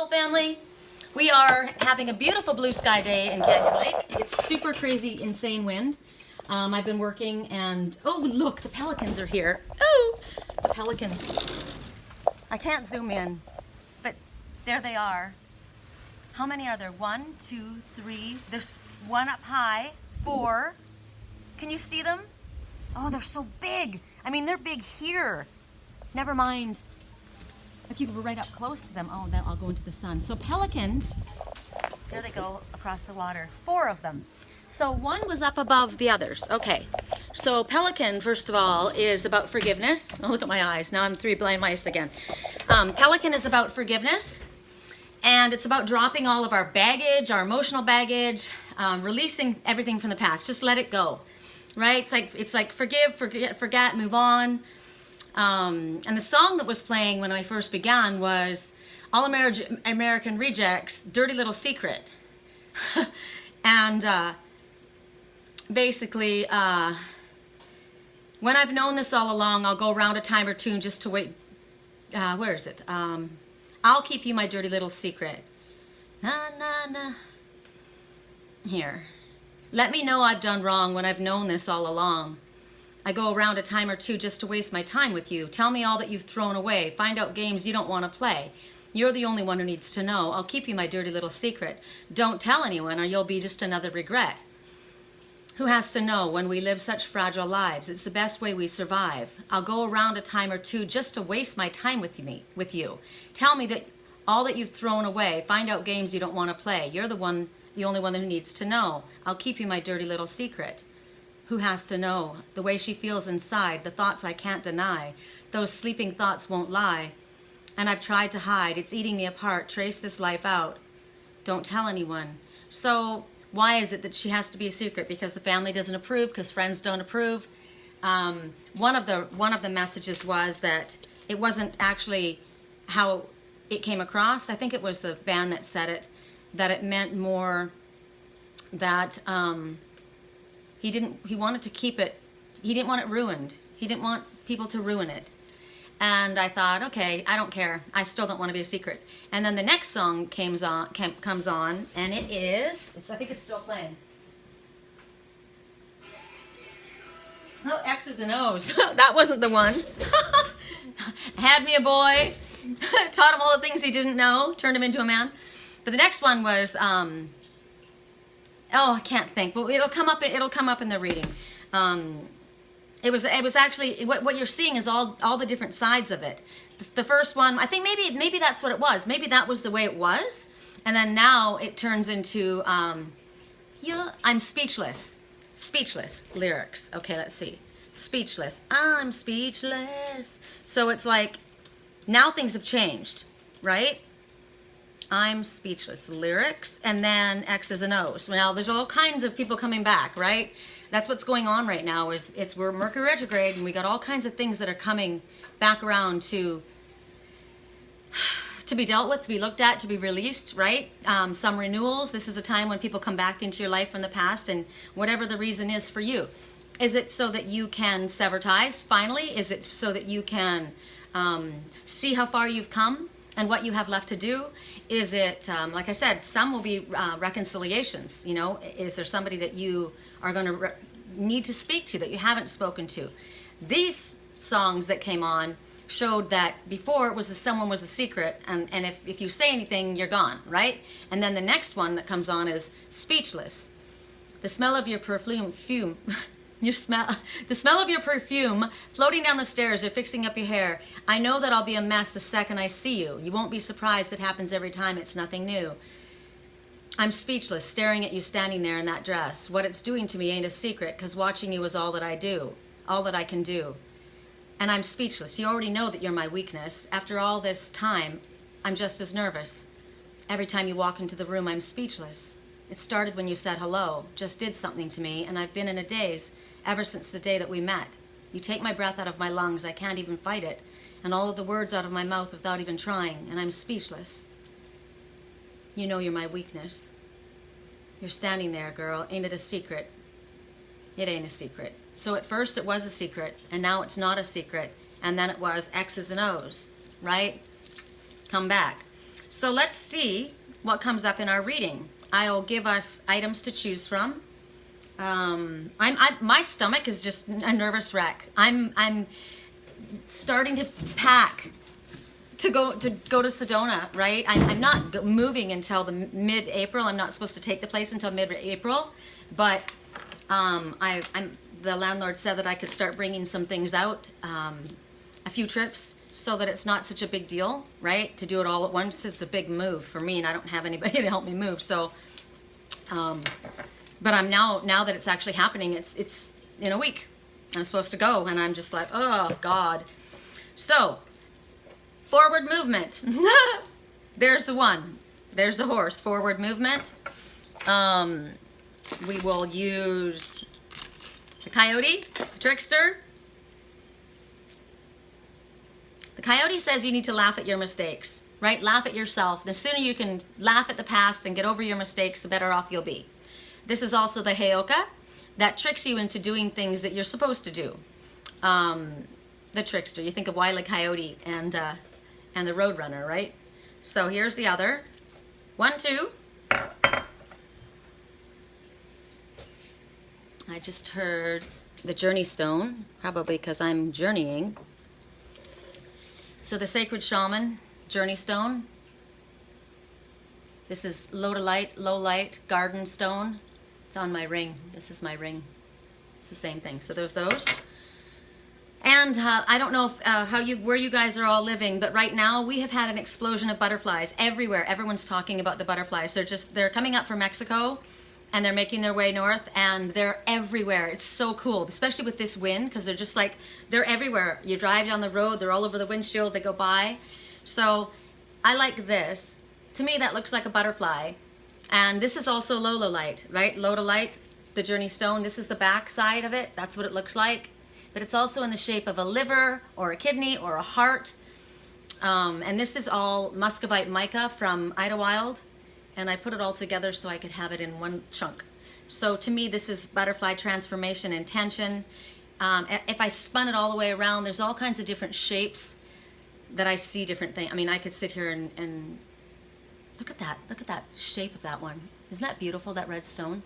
family. We are having a beautiful blue sky day in Canyon Lake. It's super crazy, insane wind. I've been working and, oh look, the pelicans are here. Oh, the pelicans. I can't zoom in, but there they are. How many are there? 1, 2, 3. There's one up high, 4. Can you see them? Oh, they're so big. I mean, they're big here. Never mind. If you were right up close to them, oh, then I'll go into the sun. So pelicans, there they go across the water. 4 of them. So one was up above the others. Okay. So pelican, first of all, is about forgiveness. Oh, look at my eyes. Now I'm 3 blind mice again. Pelican is about forgiveness. And it's about dropping all of our baggage, our emotional baggage, releasing everything from the past. Just let it go, right? It's like forgive, forget, move on. And the song that was playing when I first began was All American Rejects, Dirty Little Secret. And basically, when I've known this all along, I'll go around a time or two just to wait. Where is it? I'll keep you my dirty little secret. Na, na, na. Here. Let me know I've done wrong when I've known this all along. I go around a time or two just to waste my time with you. Tell me all that you've thrown away. Find out games you don't want to play. You're the only one who needs to know. I'll keep you my dirty little secret. Don't tell anyone or you'll be just another regret. Who has to know when we live such fragile lives? It's the best way we survive. I'll go around a time or two just to waste my time with you. Tell me that all that you've thrown away. Find out games you don't want to play. You're the only one who needs to know. I'll keep you my dirty little secret. Who has to know? The way she feels inside, the thoughts I can't deny. Those sleeping thoughts won't lie. And I've tried to hide. It's eating me apart. Trace this life out. Don't tell anyone. So why is it that she has to be a secret? Because the family doesn't approve, because friends don't approve. One of the messages was that it wasn't actually how it came across. I think it was the band that said it, that it meant more that he wanted to keep it, he didn't want it ruined. He didn't want people to ruin it. And I thought, okay, I don't care. I still don't want to be a secret. And then the next song comes on, and it is, I think it's still playing. Oh, X's and O's. That wasn't the one. Had me a boy. Taught him all the things he didn't know. Turned him into a man. But the next one was, oh, I can't think. But it'll come up in the reading. It was actually, what you're seeing is all the different sides of it. The first one, I think maybe that's what it was. Maybe that was the way it was. And then now it turns into, yeah, I'm speechless. Speechless lyrics. Okay, let's see. Speechless. I'm speechless. So it's like, now things have changed, right? I'm speechless lyrics, and then X's and O's. Now there's all kinds of people coming back, right? That's what's going on right now. We're Mercury retrograde, and we got all kinds of things that are coming back around to be dealt with, to be looked at, to be released, right? Some renewals. This is a time when people come back into your life from the past, and whatever the reason is for you. Is it so that you can sever ties finally? Is it so that you can see how far you've come and what you have left to do? Is it, like I said, some will be reconciliations, you know? Is there somebody that you are going to need to speak to that you haven't spoken to? These songs that came on showed that before it was someone was a secret, and if you say anything, you're gone, right? And then the next one that comes on is speechless. The smell of your perfume, the smell of your perfume floating down the stairs, you're fixing up your hair. I know that I'll be a mess the second I see you. You won't be surprised. It happens every time. It's nothing new. I'm speechless, staring at you standing there in that dress. What it's doing to me ain't a secret, because watching you is all that I do, all that I can do. And I'm speechless. You already know that you're my weakness. After all this time, I'm just as nervous. Every time you walk into the room, I'm speechless. It started when you said hello, just did something to me, and I've been in a daze ever since the day that we met. You take my breath out of my lungs, I can't even fight it, and all of the words out of my mouth without even trying, and I'm speechless. You know you're my weakness. You're standing there, girl. Ain't it a secret? It ain't a secret. So at first it was a secret, and now it's not a secret, and then it was X's and O's, right? Come back. So let's see what comes up in our reading. I'll give us items to choose from. My stomach is just a nervous wreck. I'm starting to pack to go to Sedona, right? I'm not moving until the mid-April. I'm not supposed to take the place until mid-April, but the landlord said that I could start bringing some things out, a few trips, so that it's not such a big deal, right? To do it all at once is a big move for me, and I don't have anybody to help me move. So, but I'm now that it's actually happening, it's in a week. I'm supposed to go, and I'm just like, oh God. So, forward movement. There's the one. There's the horse. Forward movement. We will use the Coyote, the Trickster. The Coyote says you need to laugh at your mistakes, right? Laugh at yourself. The sooner you can laugh at the past and get over your mistakes, the better off you'll be. This is also the Heyoka that tricks you into doing things that you're supposed to do. The Trickster. You think of Wile E. Coyote and the Roadrunner, right? So here's the other. 1, 2. I just heard the Journey Stone, probably because I'm journeying. So the Sacred Shaman, Journey Stone. This is Lodolite, low light, garden stone. It's on my ring. This is my ring. It's the same thing. So there's those. And I don't know if, where you guys are all living, but right now we have had an explosion of butterflies everywhere. Everyone's talking about the butterflies. They're coming up from Mexico, and they're making their way north, and they're everywhere. It's so cool, especially with this wind, because they're just like, they're everywhere. You drive down the road, they're all over the windshield, they go by. So I like this. To me, that looks like a butterfly. And this is also Lodolite, right? Lodolite, the Journey Stone. This is the back side of it. That's what it looks like. But it's also in the shape of a liver or a kidney or a heart. And this is all Muscovite mica from Idlewild. And I put it all together so I could have it in one chunk. So to me, this is butterfly transformation intention. If I spun it all the way around, there's all kinds of different shapes that I see different things. I mean, I could sit here and look at that. Look at that shape of that one. Isn't that beautiful, that red stone?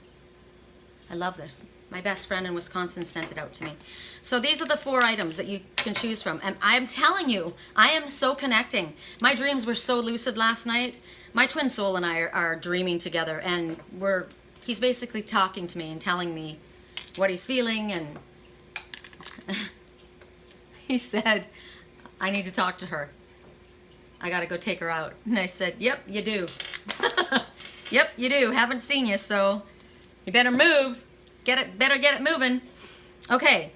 I love this. My best friend in Wisconsin sent it out to me. So these are the 4 items that you can choose from. And I'm telling you, I am so connecting. My dreams were so lucid last night. My twin soul and I are dreaming together, and he's basically talking to me and telling me what he's feeling, and he said, I need to talk to her. I gotta go take her out. And I said, yep, you do. Yep, you do. Haven't seen you, so you better move. Better get it moving. Okay.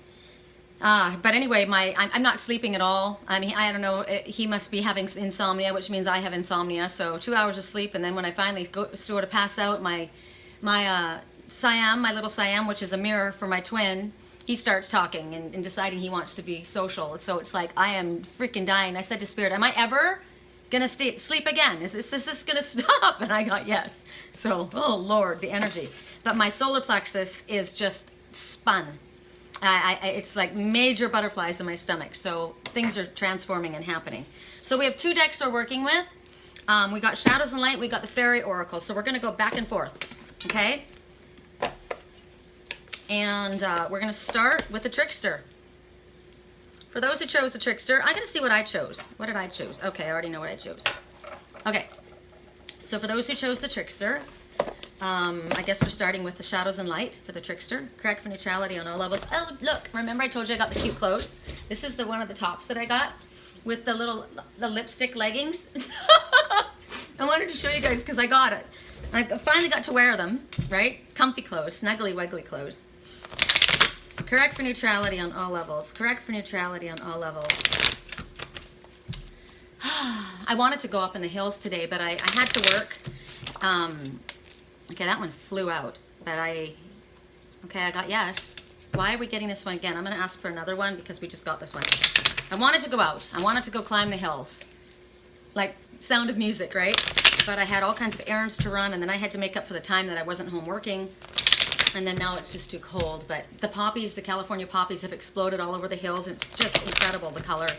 But anyway, I'm not sleeping at all. I mean, I don't know. He must be having insomnia, which means I have insomnia. So 2 hours of sleep, and then when I finally go sort of pass out, my Siam, my little Siam, which is a mirror for my twin, he starts talking and deciding he wants to be social. So it's like I am freaking dying. I said to Spirit, am I ever gonna sleep again? Is this gonna stop? And I got yes. So, oh Lord, the energy. But my solar plexus is just spun. It's like major butterflies in my stomach. So things are transforming and happening. So we have 2 decks we're working with. We got Shadows and Light. We got the Faery Oracle. So we're gonna go back and forth. Okay. And we're gonna start with the Trickster. For those who chose the Trickster, I gotta see what I chose. What did I choose? Okay, I already know what I chose. Okay, so for those who chose the Trickster, I guess we're starting with the Shadows and Light for the Trickster. Correct for neutrality on all levels. Oh, look, remember I told you I got the cute clothes? This is the one of the tops that I got with the lipstick leggings. I wanted to show you guys because I got it. I finally got to wear them, right? Comfy clothes, snuggly wiggly clothes. Correct for neutrality on all levels. Correct for neutrality on all levels. I wanted to go up in the hills today, but I had to work. Okay, that one flew out. But I got yes. Why are we getting this one again? I'm going to ask for another one because we just got this one. I wanted to go out. I wanted to go climb the hills. Like Sound of Music, right? But I had all kinds of errands to run, and then I had to make up for the time that I wasn't home working. And then now it's just too cold. But the poppies, the California poppies have exploded all over the hills. And it's just incredible, the color.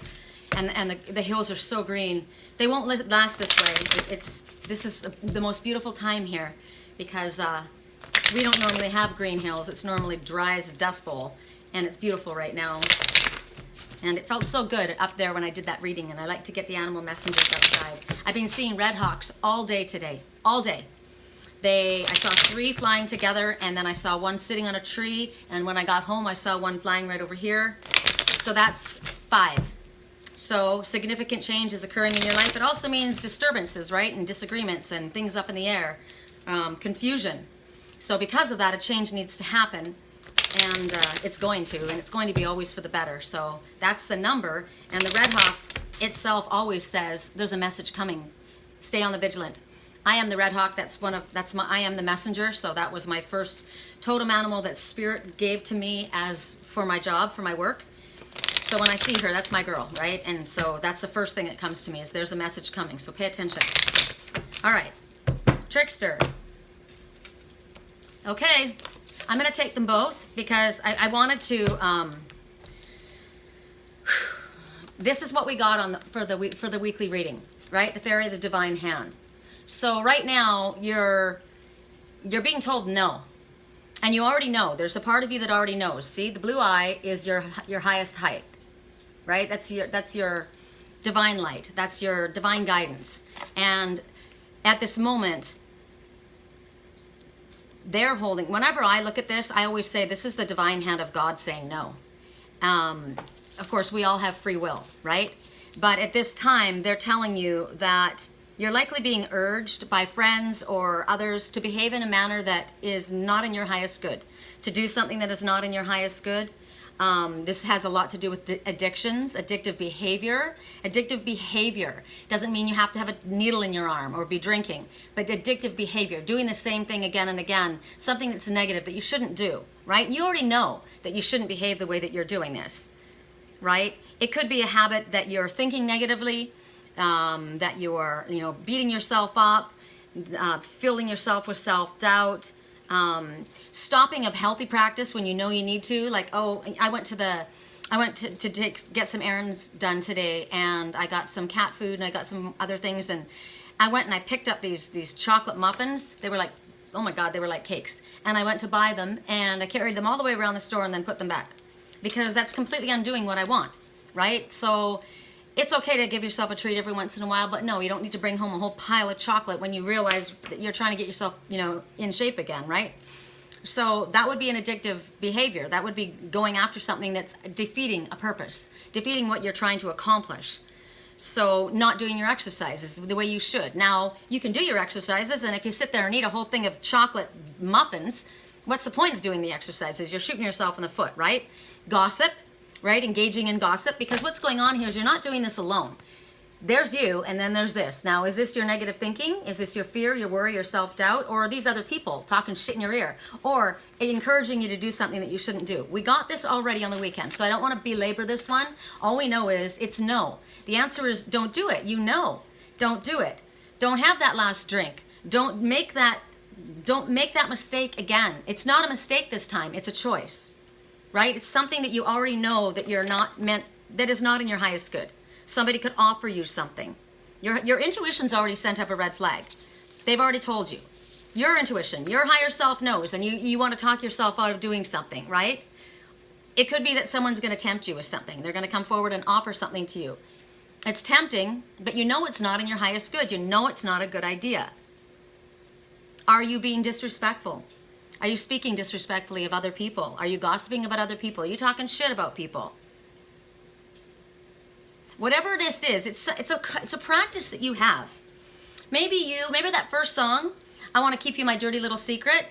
and the hills are so green. They won't last this way. This is the most beautiful time here, because we don't normally have green hills. It's normally dry as a dust bowl, and it's beautiful right now. And it felt so good up there when I did that reading, and I like to get the animal messengers outside. I've been seeing red hawks all day today, all day. I saw 3 flying together, and then I saw one sitting on a tree, and when I got home I saw one flying right over here. So that's 5. So significant change is occurring in your life. It also means disturbances, right, and disagreements and things up in the air, confusion. So because of that, a change needs to happen, and it's going to, and it's going to be always for the better. So that's the number, and the red hawk itself always says there's a message coming. Stay on the vigilant. I am the red hawk. I am the messenger. So that was my first totem animal that Spirit gave to me as for my job, for my work. So when I see her, that's my girl, right? And so that's the first thing that comes to me, is there's a message coming. So pay attention. All right, Trickster. Okay, I'm gonna take them both because I wanted to. This is what we got for the weekly reading, right? The Faery, the Divine Hand. So right now you're being told no, and you already know. There's a part of you that already knows. See, the blue eye is your highest height, right? That's your divine light. That's your divine guidance. And at this moment, they're holding. Whenever I look at this, I always say this is the divine hand of God saying no. Of course, we all have free will, right? But at this time, they're telling you that you're likely being urged by friends or others to behave in a manner that is not in your highest good, to do something that is not in your highest good. This has a lot to do with addictions, addictive behavior. Addictive behavior doesn't mean you have to have a needle in your arm or be drinking, but addictive behavior, doing the same thing again and again, something that's negative that you shouldn't do, right? You already know that you shouldn't behave the way that you're doing this, right? It could be a habit that you're thinking negatively, that you're, beating yourself up, filling yourself with self-doubt, stopping a healthy practice when you know you need to. Like, oh, I went to get some errands done today, and I got some cat food and I got some other things, and I went and I picked up these chocolate muffins. They were like, oh my God, they were like cakes. And I went to buy them, and I carried them all the way around the store and then put them back, because that's completely undoing what I want, right? So it's okay to give yourself a treat every once in a while, but no, you don't need to bring home a whole pile of chocolate when you realize that you're trying to get yourself, in shape again, right? So that would be an addictive behavior. That would be going after something that's defeating a purpose, defeating what you're trying to accomplish. So not doing your exercises the way you should. Now, you can do your exercises, and if you sit there and eat a whole thing of chocolate muffins, what's the point of doing the exercises? You're shooting yourself in the foot, right? Gossip, right? Engaging in gossip, because what's going on here is you're not doing this alone. There's you, and then there's this. Now, is this your negative thinking? Is this your fear, your worry, your self-doubt? Or are these other people talking shit in your ear? Or encouraging you to do something that you shouldn't do? We got this already on the weekend, so I don't want to belabor this one. All we know is it's no. The answer is don't do it. You know. Don't do it. Don't have that last drink. Don't make that mistake again. It's not a mistake this time. It's a choice. Right? It's something that you already know that you're not meant, that is not in your highest good. Somebody could offer you something. Your intuition's already sent up a red flag. They've already told you. Your intuition, your higher self knows, and you want to talk yourself out of doing something, right? It could be that someone's going to tempt you with something. They're going to come forward and offer something to you. It's tempting, but you know it's not in your highest good. You know it's not a good idea. Are you being disrespectful? Are you speaking disrespectfully of other people? Are you gossiping about other people? Are you talking shit about people? Whatever this is, it's a practice that you have. Maybe that first song, I want to keep you my dirty little secret.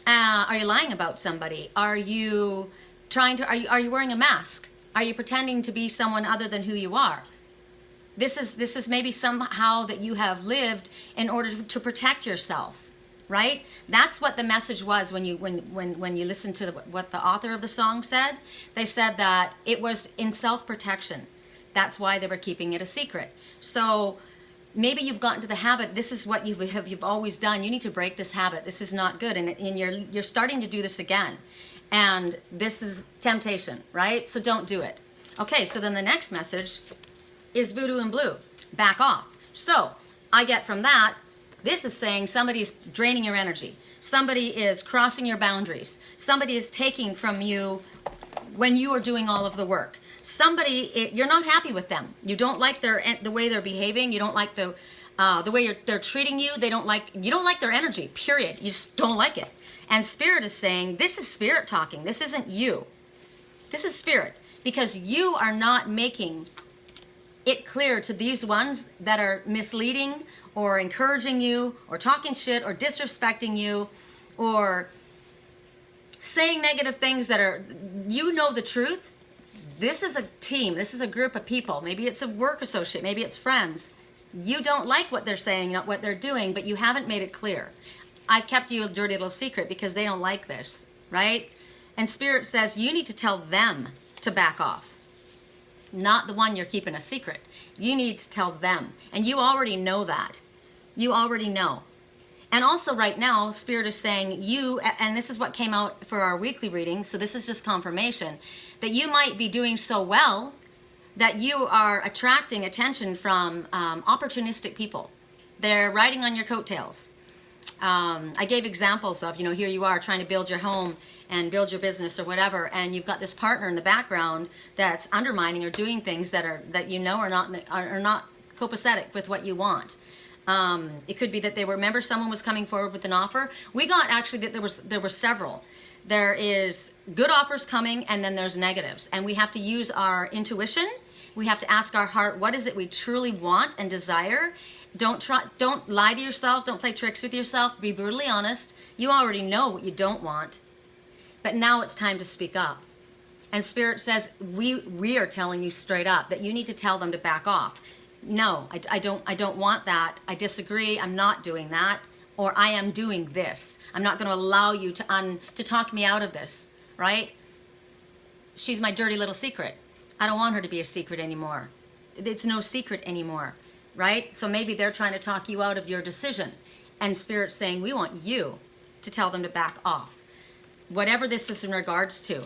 Are you lying about somebody? Are you wearing a mask? Are you pretending to be someone other than who you are? This is maybe somehow that you have lived in order to protect yourself. Right? That's what the message was when you listen to what the author of the song said. They said that it was in self-protection. That's why they were keeping it a secret. So maybe you've gotten to the habit. This is what you've always done. You need to break this habit. This is not good, and you're starting to do this again. And this is temptation, right? So don't do it. Okay. So then the next message is voodoo and blue. Back off. So I get from that, this is saying somebody's draining your energy. Somebody is crossing your boundaries. Somebody is taking from you when you are doing all of the work. Somebody, you're not happy with them. You don't like the way they're behaving. You don't like the way they're treating you. You don't like their energy, period. You just don't like it. And Spirit is saying, this is Spirit talking. This isn't you. This is Spirit. Because you are not making it clear to these ones that are misleading or encouraging you or talking shit or disrespecting you or saying negative things that are, you know the truth. This is a team. This is a group of people. Maybe it's a work associate. Maybe it's friends. You don't like what they're saying, not what they're doing, but you haven't made it clear. I've kept you a dirty little secret because they don't like this, right? And Spirit says you need to tell them to back off. Not the one you're keeping a secret. You need to tell them. And you already know that. You already know. And also right now, Spirit is saying you, and this is what came out for our weekly reading, so this is just confirmation, that you might be doing so well that you are attracting attention from opportunistic people. They're riding on your coattails. I gave examples of, here you are trying to build your home and build your business or whatever, and you've got this partner in the background that's undermining or doing things that are not copacetic with what you want. It could be that remember someone was coming forward with an offer. We got actually that there were several. There is good offers coming, and then there's negatives, and we have to use our intuition. We have to ask our heart, what is it we truly want and desire? Don't lie to yourself. Don't play tricks with yourself. Be brutally honest. You already know what you don't want. But now it's time to speak up. And Spirit says, we are telling you straight up that you need to tell them to back off. No, I don't want that. I disagree. I'm not doing that. Or I am doing this. I'm not going to allow you to talk me out of this, right? She's my dirty little secret. I don't want her to be a secret anymore. It's no secret anymore. Right? So maybe they're trying to talk you out of your decision. And Spirit's saying, we want you to tell them to back off. Whatever this is in regards to.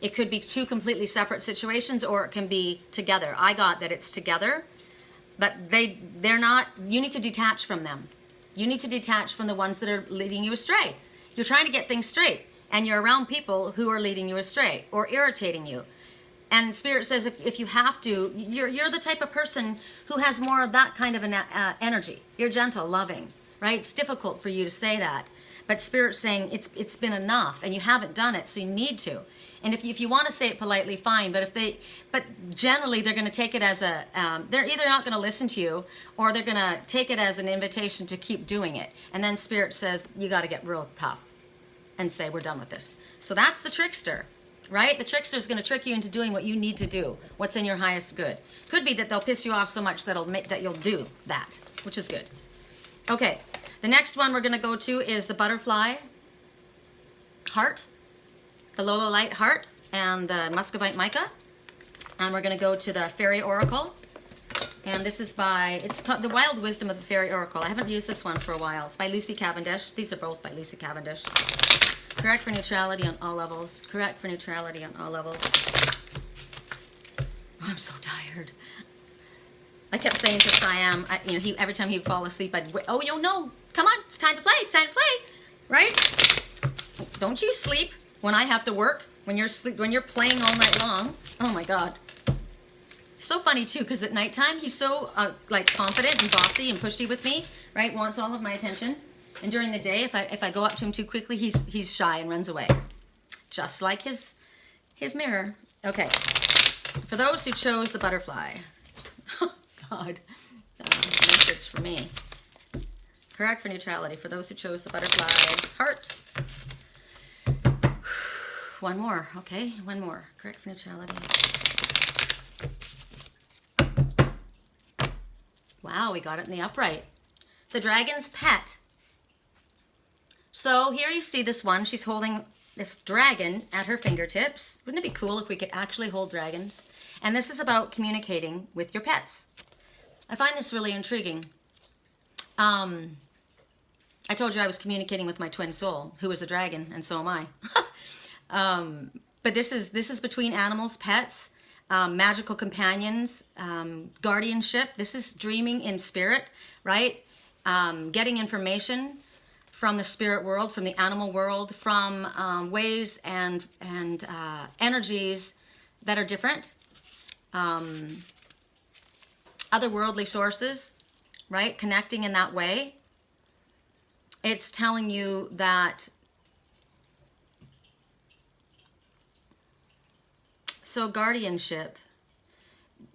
It could be two completely separate situations, or it can be together. I got that it's together, but they're not, you need to detach from them. You need to detach from the ones that are leading you astray. You're trying to get things straight, and you're around people who are leading you astray or irritating you. And Spirit says if you have to, you're the type of person who has more of that kind of an energy. You're gentle, loving, right? It's difficult for you to say that. But Spirit's saying it's been enough, and you haven't done it, so you need to. And if you want to say it politely, fine. But generally they're going to take it as they're either not going to listen to you, or they're going to take it as an invitation to keep doing it. And then Spirit says you got to get real tough and say we're done with this. So that's the trickster. Right? The trickster is going to trick you into doing what you need to do, what's in your highest good. Could be that they'll piss you off so much that you'll do that, which is good. Okay, the next one we're going to go to is the butterfly heart, the Lodolite heart, and the Muscovite mica. And we're going to go to the Faery oracle. And this is it's called The Wild Wisdom of the Faery Oracle. I haven't used this one for a while. It's by Lucy Cavendish. These are both by Lucy Cavendish. Correct for neutrality on all levels. Correct for neutrality on all levels. Oh, I'm so tired. I kept saying to Siam, every time he'd fall asleep, I'd wait. Oh, no, come on, it's time to play. It's time to play, right? Don't you sleep when I have to work. When you're playing all night long. Oh my God. So funny too, because at nighttime he's so confident and bossy and pushy with me, right? Wants all of my attention. And during the day, if I go up to him too quickly, he's shy and runs away. Just like his mirror. Okay. For those who chose the butterfly. Oh, God. Message for me. Correct for neutrality. For those who chose the butterfly heart. One more. Okay, one more. Correct for neutrality. Wow, we got it in the upright. The dragon's pet. So here you see this one. She's holding this dragon at her fingertips. Wouldn't it be cool if we could actually hold dragons? And this is about communicating with your pets. I find this really intriguing. I told you I was communicating with my twin soul, who is a dragon, and so am I. But this is between animals, pets. magical companions, guardianship. This is dreaming in spirit, right? Getting information from the spirit world, from the animal world, from ways and energies that are different, otherworldly sources, right? Connecting in that way. It's telling you that. So guardianship,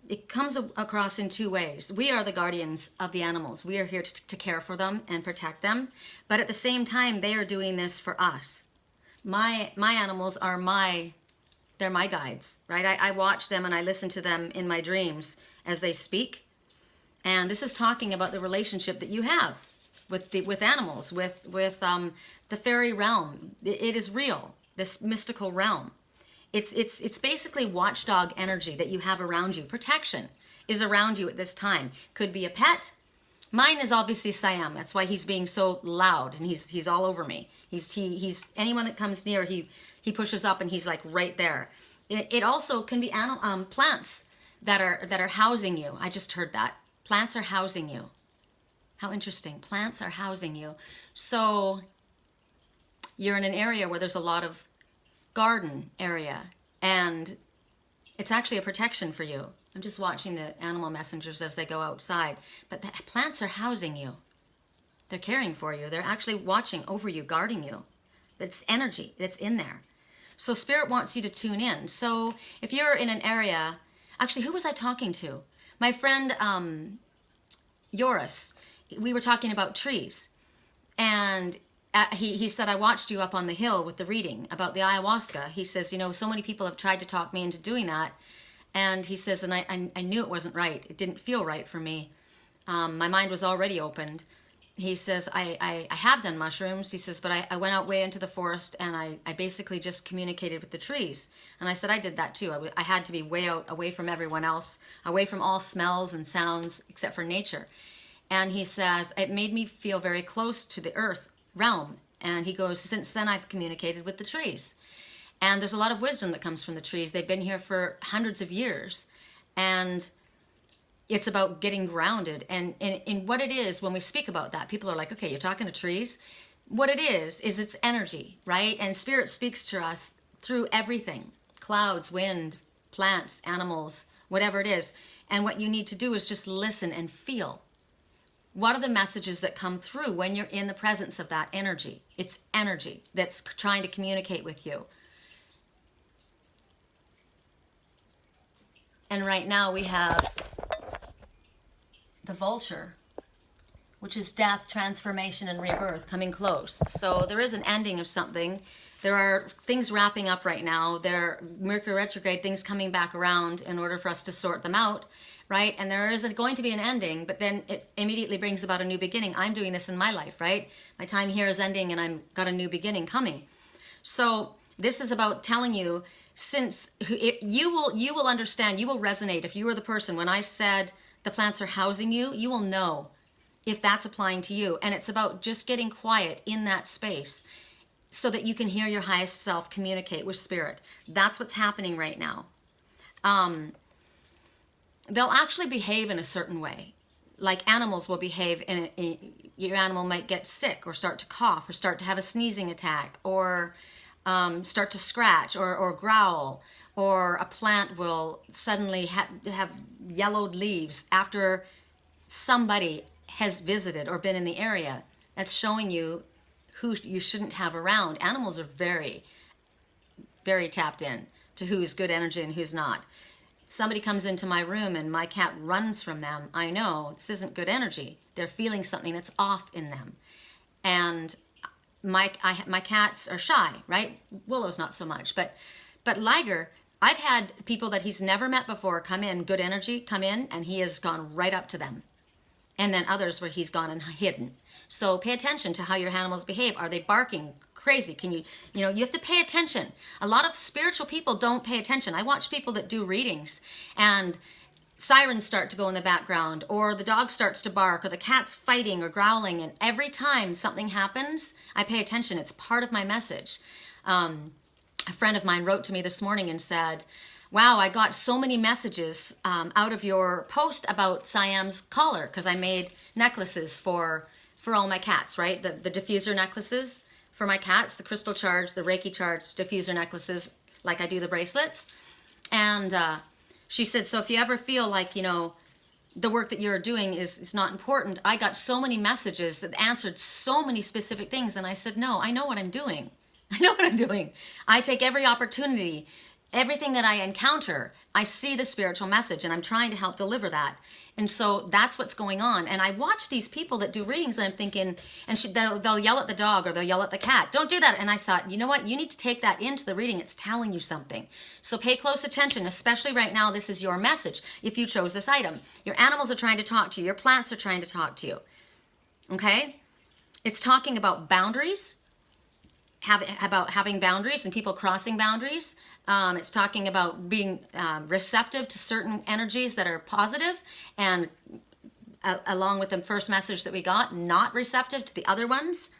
it comes across in two ways. We are the guardians of the animals. We are here to care for them and protect them. But at the same time, they are doing this for us. My animals are they're my guides, right? I watch them and I listen to them in my dreams as they speak. And this is talking about the relationship that you have with animals, with the fairy realm. It is real, this mystical realm. It's basically watchdog energy that you have around you. Protection is around you at this time. Could be a pet. Mine is obviously Siam. That's why he's being so loud and he's all over me. He's anyone that comes near, he pushes up and he's like right there. It also can be plants that are housing you. I just heard that. Plants are housing you. How interesting. Plants are housing you. So you're in an area where there's a lot of garden area, and it's actually a protection for you. I'm just watching the animal messengers as they go outside, but the plants are housing you. They're caring for you. They're actually watching over you, guarding you. It's energy that's in there. So spirit wants you to tune in. So if you're in an area, actually, who was I talking to? My friend Joris. We were talking about trees, and he said, I watched you up on the hill with the reading about the ayahuasca. He says, so many people have tried to talk me into doing that. And he says, and I knew it wasn't right. It didn't feel right for me. My mind was already opened. He says, I have done mushrooms. He says, but I went out way into the forest and I basically just communicated with the trees. And I said, I did that too. I had to be way out, away from everyone else, away from all smells and sounds except for nature. And he says, it made me feel very close to the earth realm. And he goes, since then I've communicated with the trees. And there's a lot of wisdom that comes from the trees. They've been here for hundreds of years. And it's about getting grounded. And in what it is, when we speak about that, people are like, okay, you're talking to trees. What it is it's energy, right? And spirit speaks to us through everything. Clouds, wind, plants, animals, whatever it is. And what you need to do is just listen and feel. What are the messages that come through when you're in the presence of that energy? It's energy that's trying to communicate with you. And right now we have the vulture, which is death, transformation, and rebirth coming close. So there is an ending of something. There are things wrapping up right now. There are Mercury retrograde things coming back around in order for us to sort them out, right? And there is going to be an ending, but then it immediately brings about a new beginning. I'm doing this in my life, right? My time here is ending and I've got a new beginning coming. So this is about telling you, since you will understand, you will resonate. If you were the person, when I said the plants are housing you, you will know if that's applying to you. And it's about just getting quiet in that space so that you can hear your highest self communicate with spirit. That's what's happening right now. They'll actually behave in a certain way. Like animals will behave your animal might get sick or start to cough or start to have a sneezing attack or start to scratch or growl, or a plant will suddenly have yellowed leaves after somebody has visited or been in the area. That's showing you who you shouldn't have around. Animals are very, very tapped in to who's good energy and who's not. Somebody comes into my room and my cat runs from them. I know this isn't good energy. They're feeling something that's off in them. And my cats are shy, right? Willow's not so much, but Liger, I've had people that he's never met before come in, good energy, come in, and he has gone right up to them. And then others where he's gone and hidden. So pay attention to how your animals behave. Are they barking crazy? Can you have to pay attention. A lot of spiritual people don't pay attention. I watch people that do readings and sirens start to go in the background, or the dog starts to bark, or the cat's fighting or growling, and every time something happens, I pay attention. It's part of my message. A friend of mine wrote to me this morning and said, wow, I got so many messages out of your post about Siam's collar, because I made necklaces for all my cats, right? The diffuser necklaces for my cats, the crystal charge, the Reiki charge diffuser necklaces, like I do the bracelets. And she said, so if you ever feel like, you know, the work that you're doing is not important, I got so many messages that answered so many specific things. And I said, no, I know what I'm doing. I know what I'm doing. I take every opportunity, everything that I encounter, I see the spiritual message, and I'm trying to help deliver that. And so that's what's going on. And I watch these people that do readings, and I'm thinking, and they'll yell at the dog, or they'll yell at the cat. Don't do that. And I thought, you know what? You need to take that into the reading. It's telling you something. So pay close attention, especially right now. This is your message if you chose this item. Your animals are trying to talk to you. Your plants are trying to talk to you. Okay? It's talking about boundaries, about having boundaries and people crossing boundaries. It's talking about being receptive to certain energies that are positive, and along with the first message that we got, not receptive to the other ones.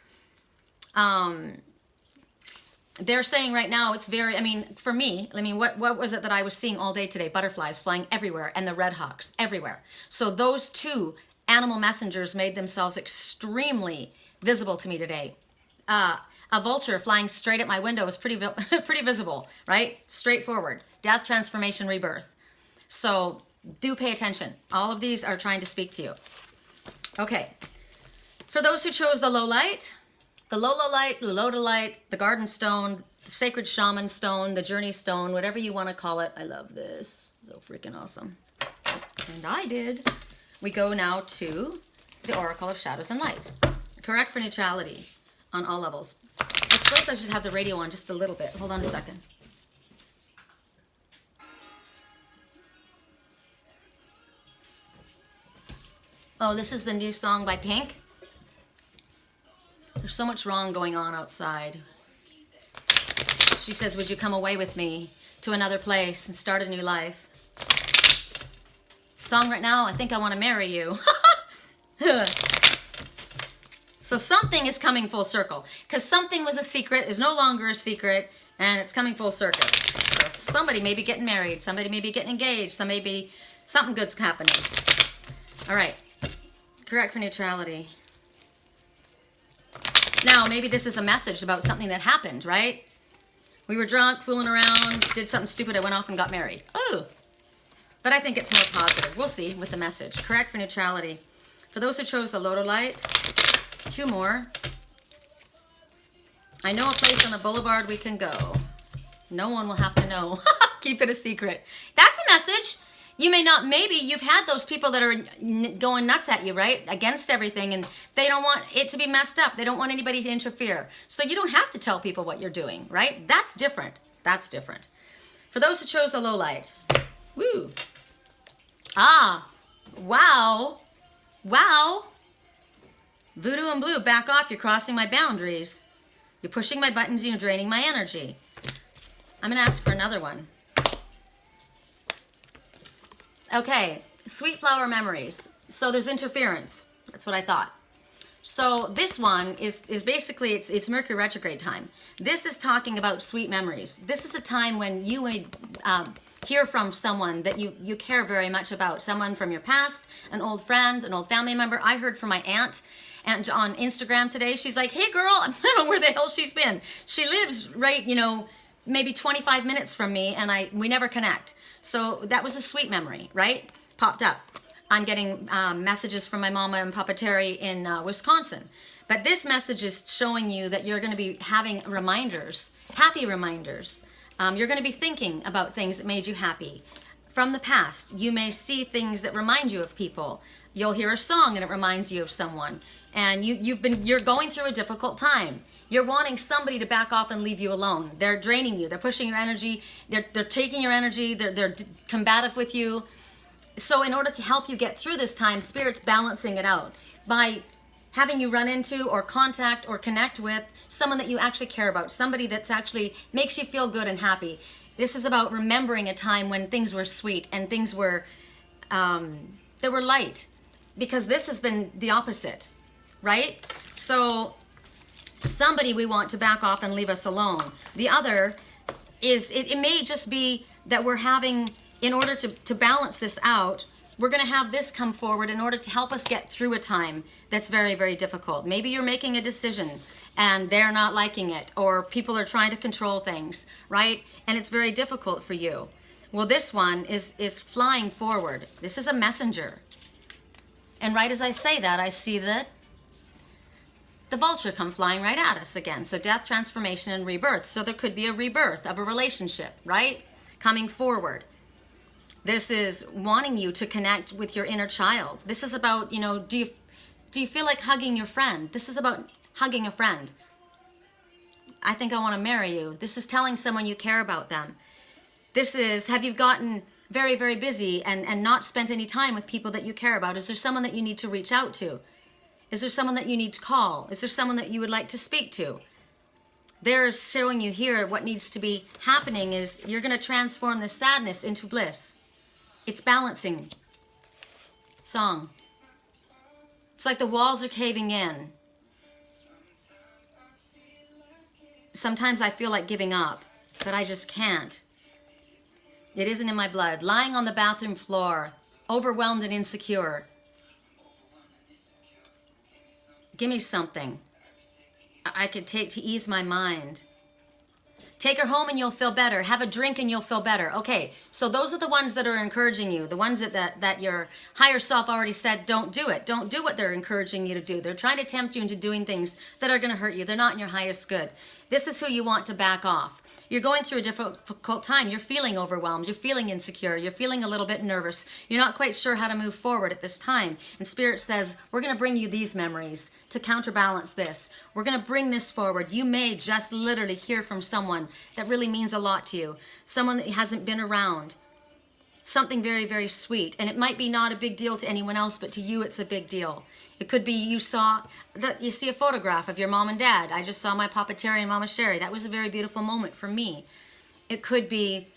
They're saying right now it's very, I mean, for me, what was it that I was seeing all day today? Butterflies flying everywhere, and the red hawks everywhere. So those two animal messengers made themselves extremely visible to me today. A vulture flying straight at my window is pretty visible, right? Straightforward. Death, transformation, rebirth. So do pay attention. All of these are trying to speak to you. Okay. For those who chose the Lodolite, the Lodolite, the garden stone, the sacred shaman stone, the journey stone, whatever you want to call it. I love this. So freaking awesome. And I did. We go now to the Oracle of Shadows and Light. Correct for neutrality on all levels. I suppose I should have the radio on just a little bit. Hold on a second. Oh, this is the new song by Pink. There's so much wrong going on outside. She says, would you come away with me to another place and start a new life? Song right now, I think I want to marry you. So something is coming full circle, because something was a secret is no longer a secret, and it's coming full circle. So somebody may be getting married, somebody may be getting engaged, something good's happening. All right, correct for neutrality. Now, maybe this is a message about something that happened, right? We were drunk, fooling around, did something stupid, I went off and got married. Oh, but I think it's more positive. We'll see with the message. Correct for neutrality. For those who chose the Lodolite, 2 more. I know a place on the boulevard we can go. No one will have to know. Keep it a secret. That's a message. You may not, maybe you've had those people that are going nuts at you, right? Against everything, and they don't want it to be messed up. They don't want anybody to interfere. So you don't have to tell people what you're doing, right? That's different. That's different. For those who chose the Lodolite. Woo. Ah. Wow. Wow. Voodoo and blue, back off. You're crossing my boundaries. You're pushing my buttons. You're draining my energy. I'm going to ask for another one. Okay, sweet flower memories. So there's interference. That's what I thought. So this one is basically, it's Mercury retrograde time. This is talking about sweet memories. This is a time when you would hear from someone that you care very much about. Someone from your past, an old friend, an old family member. I heard from my aunt on Instagram today. She's like, hey girl, I don't know where the hell she's been. She lives right, maybe 25 minutes from me, and we never connect. So that was a sweet memory, right? Popped up. I'm getting messages from my mama and Papa Terry in Wisconsin. But this message is showing you that you're going to be having reminders, happy reminders. You're going to be thinking about things that made you happy. From the past, you may see things that remind you of people. You'll hear a song and it reminds you of someone. And you're going through a difficult time. You're wanting somebody to back off and leave you alone. They're draining you. They're pushing your energy. They're taking your energy. They're combative with you. So in order to help you get through this time, Spirit's balancing it out by having you run into or contact or connect with someone that you actually care about, somebody that's actually makes you feel good and happy. This is about remembering a time when things were sweet and things were, they were light, because this has been the opposite, right? So somebody we want to back off and leave us alone. The other is, it may just be that we're having, in order to balance this out, we're going to have this come forward in order to help us get through a time that's very, very difficult. Maybe you're making a decision and they're not liking it, or people are trying to control things, right? And it's very difficult for you. Well, this one is flying forward. This is a messenger. And right as I say that, I see the vulture come flying right at us again. So death, transformation, and rebirth. So there could be a rebirth of a relationship, right? Coming forward. This is wanting you to connect with your inner child. This is about, you know, do you feel like hugging your friend? This is about hugging a friend. I think I want to marry you. This is telling someone you care about them. This is, have you gotten very, very busy and not spent any time with people that you care about? Is there someone that you need to reach out to? Is there someone that you need to call? Is there someone that you would like to speak to? They're showing you here what needs to be happening is you're going to transform this sadness into bliss. It's balancing. Song. It's like the walls are caving in. Sometimes I feel like giving up, but I just can't. It isn't in my blood. Lying on the bathroom floor, overwhelmed and insecure. Give me something I could take to ease my mind. Take her home and you'll feel better. Have a drink and you'll feel better. Okay, so those are the ones that are encouraging you. The ones that your higher self already said, don't do it. Don't do what they're encouraging you to do. They're trying to tempt you into doing things that are going to hurt you. They're not in your highest good. This is who you want to back off. You're going through a difficult time. You're feeling overwhelmed. You're feeling insecure. You're feeling a little bit nervous. You're not quite sure how to move forward at this time. And Spirit says, we're going to bring you these memories to counterbalance this. We're going to bring this forward. You may just literally hear from someone that really means a lot to you. Someone that hasn't been around. Something very, very sweet. And it might be not a big deal to anyone else, but to you it's a big deal. It could be you see a photograph of your mom and dad. I just saw my Papa Terry and Mama Sherry. That was a very beautiful moment for me. It could be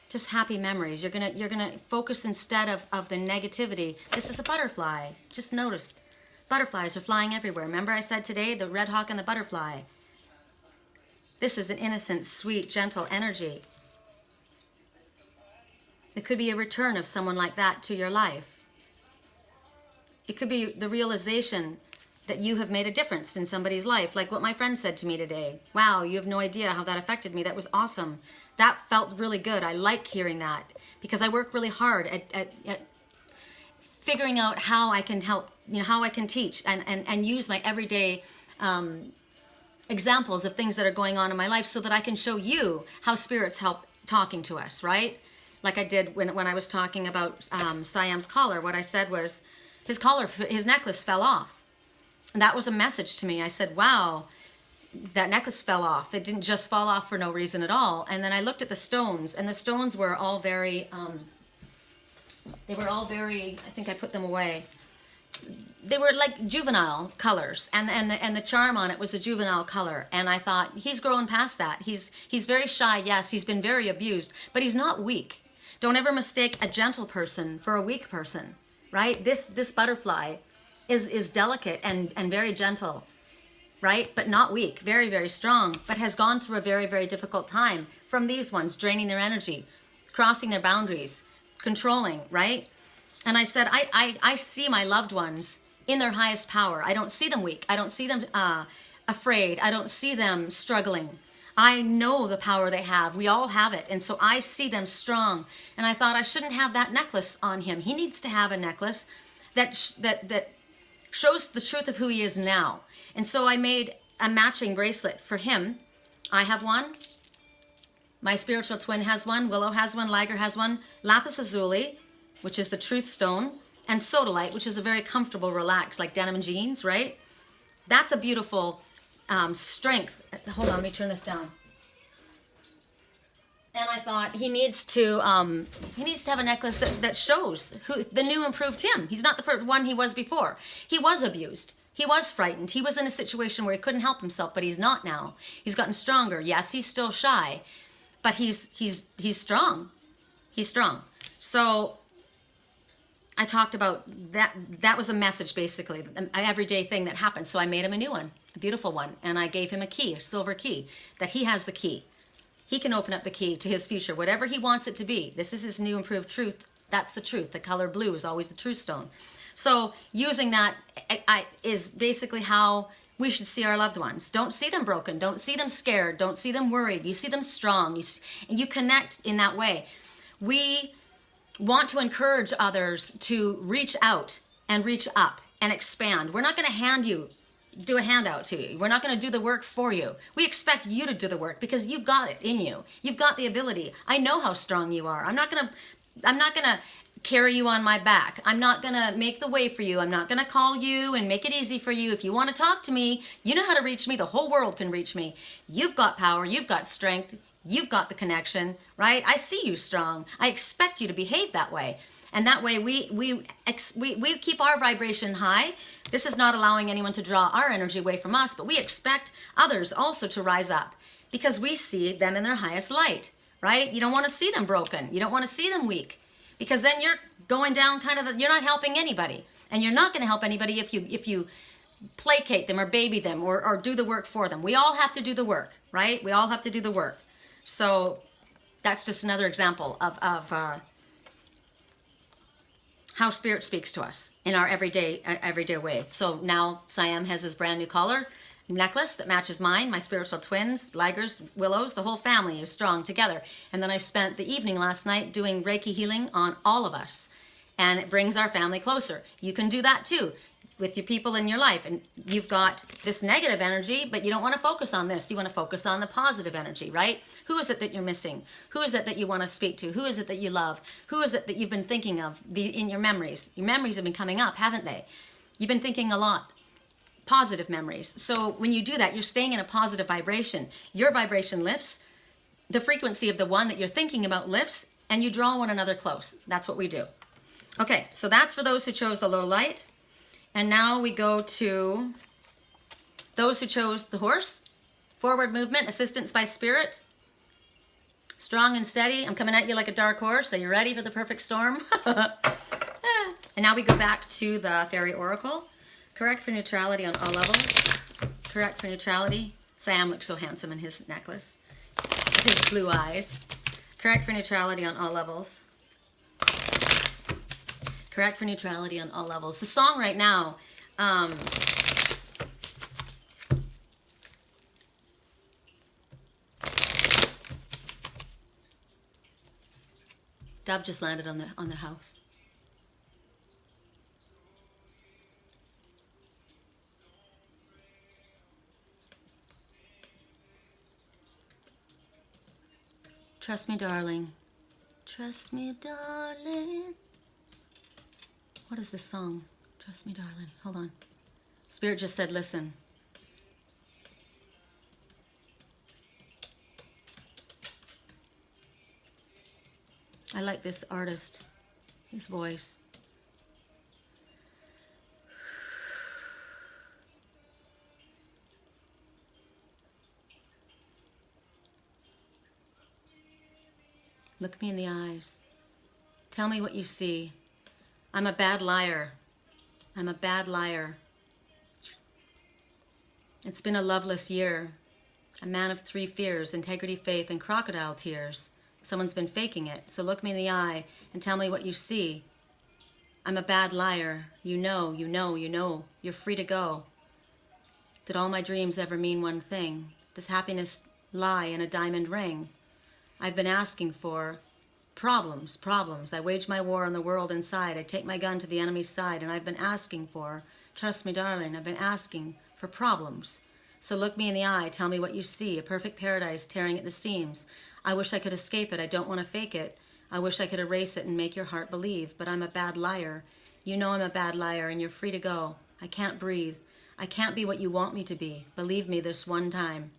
just happy memories. You're gonna focus instead of the negativity. This is a butterfly. Just noticed. Butterflies are flying everywhere. Remember I said today, the red hawk and the butterfly. This is an innocent, sweet, gentle energy. It could be a return of someone like that to your life. It could be the realization that you have made a difference in somebody's life, like what my friend said to me today. Wow, you have no idea how that affected me. That was awesome. That felt really good. I like hearing that because I work really hard at figuring out how I can help, how I can teach and use my everyday examples of things that are going on in my life so that I can show you how spirits help talking to us, right? Like I did when I was talking about Siam's collar. What I said was his necklace fell off. And that was a message to me. I said, wow, that necklace fell off. It didn't just fall off for no reason at all. And then I looked at the stones, and the stones were all very, I think I put them away. They were like juvenile colors, and the charm on it was a juvenile color. And I thought, he's growing past that. He's very shy, yes, he's been very abused, but he's not weak. Don't ever mistake a gentle person for a weak person, right? This butterfly is delicate and very gentle, right? But not weak, very, very strong, but has gone through a very, very difficult time from these ones, draining their energy, crossing their boundaries, controlling, right? And I said, I see my loved ones in their highest power. I don't see them weak. I don't see them afraid. I don't see them struggling. I know the power they have. We all have it. And so I see them strong. And I thought I shouldn't have that necklace on him. He needs to have a necklace that shows the truth of who he is now. And so I made a matching bracelet for him. I have one. My spiritual twin has one. Willow has one. Liger has one. Lapis lazuli, which is the truth stone, and sodalite, which is a very comfortable, relaxed, like denim jeans, right? That's a beautiful strength. Hold on, let me turn this down. And I thought he needs to have a necklace that shows who the new improved him. He's not the one he was before. He was abused. He was frightened. He was in a situation where he couldn't help himself, but he's not now. He's gotten stronger. Yes, he's still shy, but he's strong. He's strong. So I talked about that. That was a message, basically, an everyday thing that happened. So I made him a new one, a beautiful one, and I gave him a key, a silver key, that he has the key. He can open up the key to his future, whatever he wants it to be. This is his new improved truth. That's the truth. The color blue is always the truth stone. So using that is basically how we should see our loved ones. Don't see them broken. Don't see them scared. Don't see them worried. You see them strong. And you connect in that way. We want to encourage others to reach out and reach up and expand. We're not going to do a handout to you. We're not going to do the work for you. We expect you to do the work because you've got it in you. You've got the ability. I know how strong you are. I'm not going to carry you on my back. I'm not going to make the way for you. I'm not going to call you and make it easy for you. If you want to talk to me, you know how to reach me. The whole world can reach me. You've got power. You've got strength. You've got the connection, right? I see you strong. I expect you to behave that way. And that way we keep our vibration high. This is not allowing anyone to draw our energy away from us, but we expect others also to rise up because we see them in their highest light, right? You don't want to see them broken. You don't want to see them weak because then you're going down you're not helping anybody. And you're not going to help anybody if you placate them or baby them or do the work for them. We all have to do the work, right? We all have to do the work. So that's just another example of how spirit speaks to us in our everyday way. So now Siam has his brand new collar necklace that matches mine. My spiritual twins, ligers, willows, the whole family is strong together. And then I spent the evening last night doing Reiki healing on all of us. And it brings our family closer. You can do that too with your people in your life. And you've got this negative energy, but you don't want to focus on this. You want to focus on the positive energy, right? Who is it that you're missing? Who is it that you want to speak to? Who is it that you love? Who is it that you've been thinking of in your memories? Your memories have been coming up, haven't they? You've been thinking a lot. Positive memories. So when you do that, you're staying in a positive vibration. Your vibration lifts. The frequency of the one that you're thinking about lifts, and you draw one another close. That's what we do. Okay, so that's for those who chose the Lodolite. And now we go to those who chose the horse. Forward movement, assistance by spirit. Strong and steady. I'm coming at you like a dark horse. Are you ready for the perfect storm? And now we go back to the Fairy Oracle. Correct for neutrality on all levels. Correct for neutrality. Sam looks so handsome in his necklace. With his blue eyes. Correct for neutrality on all levels. Correct for neutrality on all levels. The song right now, dove just landed on the house. Trust me, darling. Trust me, darling. What is this song? Trust me, darling. Hold on. Spirit just said, listen. I like this artist, his voice. Look me in the eyes. Tell me what you see. I'm a bad liar. I'm a bad liar. It's been a loveless year. A man of 3 fears, integrity, faith, and crocodile tears. Someone's been faking it. So look me in the eye and tell me what you see. I'm a bad liar. You know, you know, you know. You're free to go. Did all my dreams ever mean one thing? Does happiness lie in a diamond ring? I've been asking for problems, problems. I wage my war on the world inside. I take my gun to the enemy's side, and I've been asking for, trust me, darling, I've been asking for problems. So look me in the eye, tell me what you see, a perfect paradise tearing at the seams. I wish I could escape it, I don't want to fake it. I wish I could erase it and make your heart believe, but I'm a bad liar. You know I'm a bad liar, and you're free to go. I can't breathe. I can't be what you want me to be. Believe me this one time.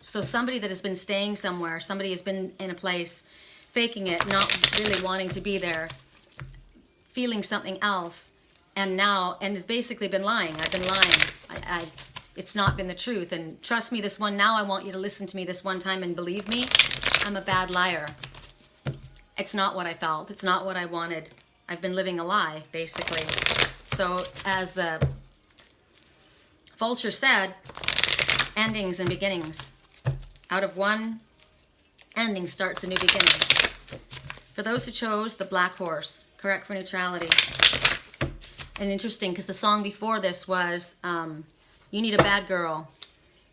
So somebody that has been staying somewhere, somebody has been in a place, faking it, not really wanting to be there, feeling something else, and has basically been lying. I've been lying. It's not been the truth. And trust me, this one, now I want you to listen to me this one time and believe me, I'm a bad liar. It's not what I felt. It's not what I wanted. I've been living a lie, basically. So as the vulture said, endings and beginnings. Out of one ending starts a new beginning. For those who chose the black horse, correct for neutrality. And interesting, because the song before this was, You Need a Bad Girl.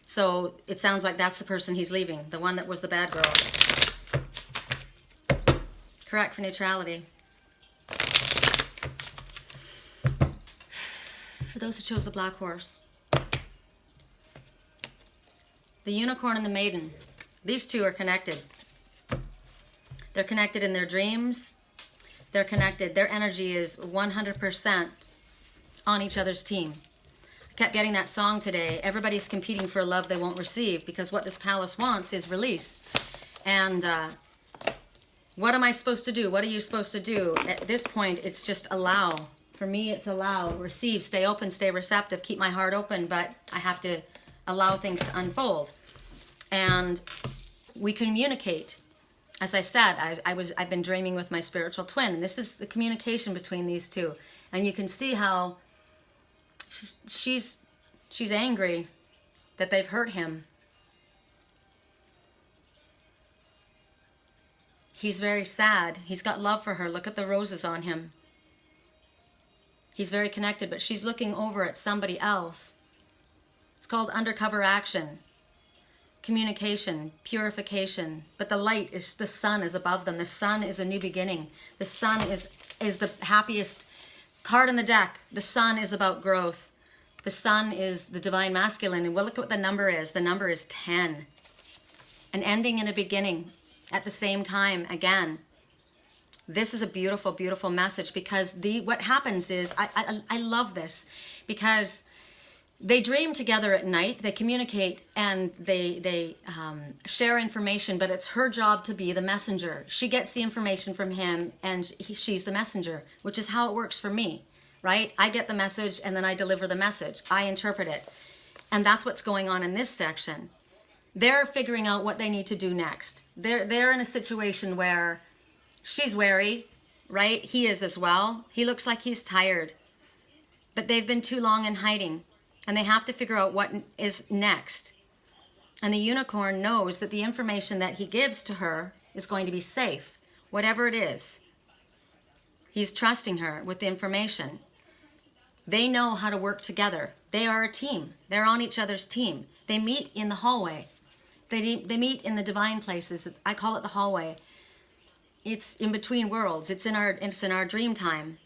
So it sounds like that's the person he's leaving, the one that was the bad girl. Correct for neutrality. For those who chose the black horse. The unicorn and the maiden. These two are connected. They're connected in their dreams. They're connected. Their energy is 100% on each other's team. I kept getting that song today. Everybody's competing for a love they won't receive, because what this palace wants is release. And what am I supposed to do? What are you supposed to do? At this point, it's just allow. For me, it's allow, receive, stay open, stay receptive, keep my heart open, but I have to allow things to unfold. And we communicate. As I said, I've been dreaming with my spiritual twin. And this is the communication between these two. And you can see how she's angry that they've hurt him. He's very sad. He's got love for her. Look at the roses on him. He's very connected, but she's looking over at somebody else. It's called undercover action. Communication, purification. But the light is, the sun is above them. The sun is a new beginning. The sun is the happiest card in the deck. The sun is about growth. The sun is the divine masculine. And we'll look at what the number is. The number is 10. An ending and a beginning at the same time again. This is a beautiful, beautiful message, because what happens is, I love this, because they dream together at night, they communicate, and they share information, but it's her job to be the messenger. She gets the information from him, and she's the messenger, which is how it works for me, right? I get the message, and then I deliver the message. I interpret it. And that's what's going on in this section. They're figuring out what they need to do next. They're in a situation where she's wary, right? He is as well. He looks like he's tired. But they've been too long in hiding, and they have to figure out what is next. And the unicorn knows that the information that he gives to her is going to be safe, whatever it is. He's trusting her with the information. They know how to work together. They are a team. They're on each other's team. They meet in the hallway. They meet in the divine places. I call it the hallway. It's in between worlds. It's in our dream time.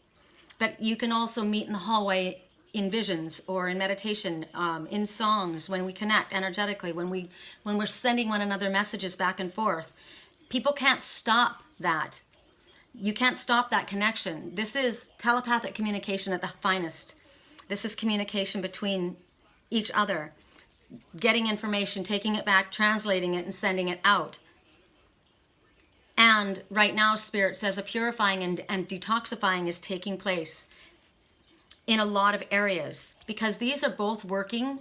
But you can also meet in the hallway in visions or in meditation, in songs, when we connect energetically, when we're sending one another messages back and forth. People can't stop that. You can't stop that connection. This is telepathic communication at the finest. This is communication between each other, getting information, taking it back, translating it, and sending it out. And right now, Spirit says a purifying and detoxifying is taking place in a lot of areas, because these are both working.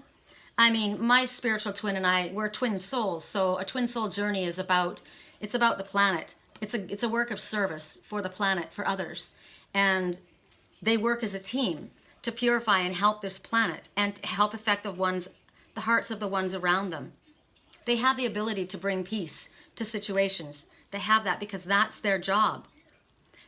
I mean, my spiritual twin and I, we're twin souls. So a twin soul journey is about the planet. It's a work of service for the planet, for others. And they work as a team to purify and help this planet and help affect the hearts of the ones around them. They have the ability to bring peace to situations. They have that because that's their job.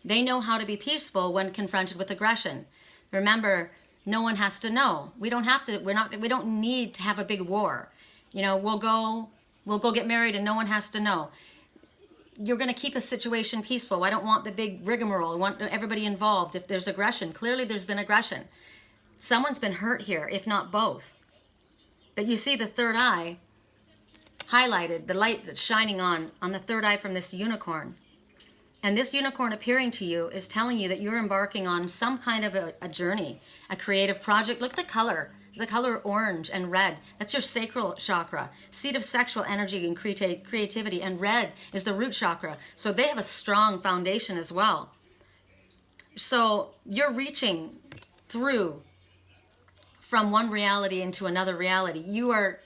They know how to be peaceful when confronted with aggression. Remember, no one has to know. We don't have to, we don't need to have a big war. You know, we'll go get married and no one has to know. You're going to keep a situation peaceful. I don't want the big rigmarole. I want everybody involved. If there's aggression, clearly there's been aggression. Someone's been hurt here, if not both. But you see the third eye highlighted, the light that's shining on the third eye from this unicorn. And this unicorn appearing to you is telling you that you're embarking on some kind of a journey, a creative project. Look at the color orange and red. That's your sacral chakra, seat of sexual energy and creativity. And red is the root chakra. So they have a strong foundation as well. So you're reaching through from one reality into another reality. You are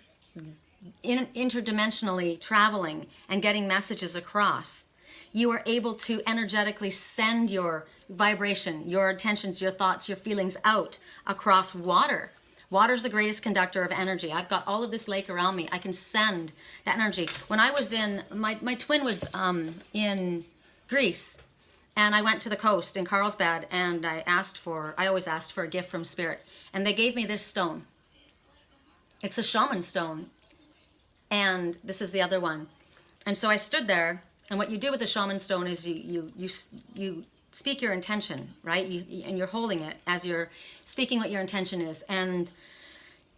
interdimensionally traveling and getting messages across. you are able to energetically send your vibration, your intentions, your thoughts, your feelings out across water. Water's the greatest conductor of energy. I've got all of this lake around me. I can send that energy. When I was my twin was in Greece, and I went to the coast in Carlsbad, and I always asked for a gift from Spirit. And they gave me this stone. It's a shaman stone. And this is the other one. And so I stood there, and what you do with the shaman stone is you speak your intention, right? And you're holding it as you're speaking what your intention is. And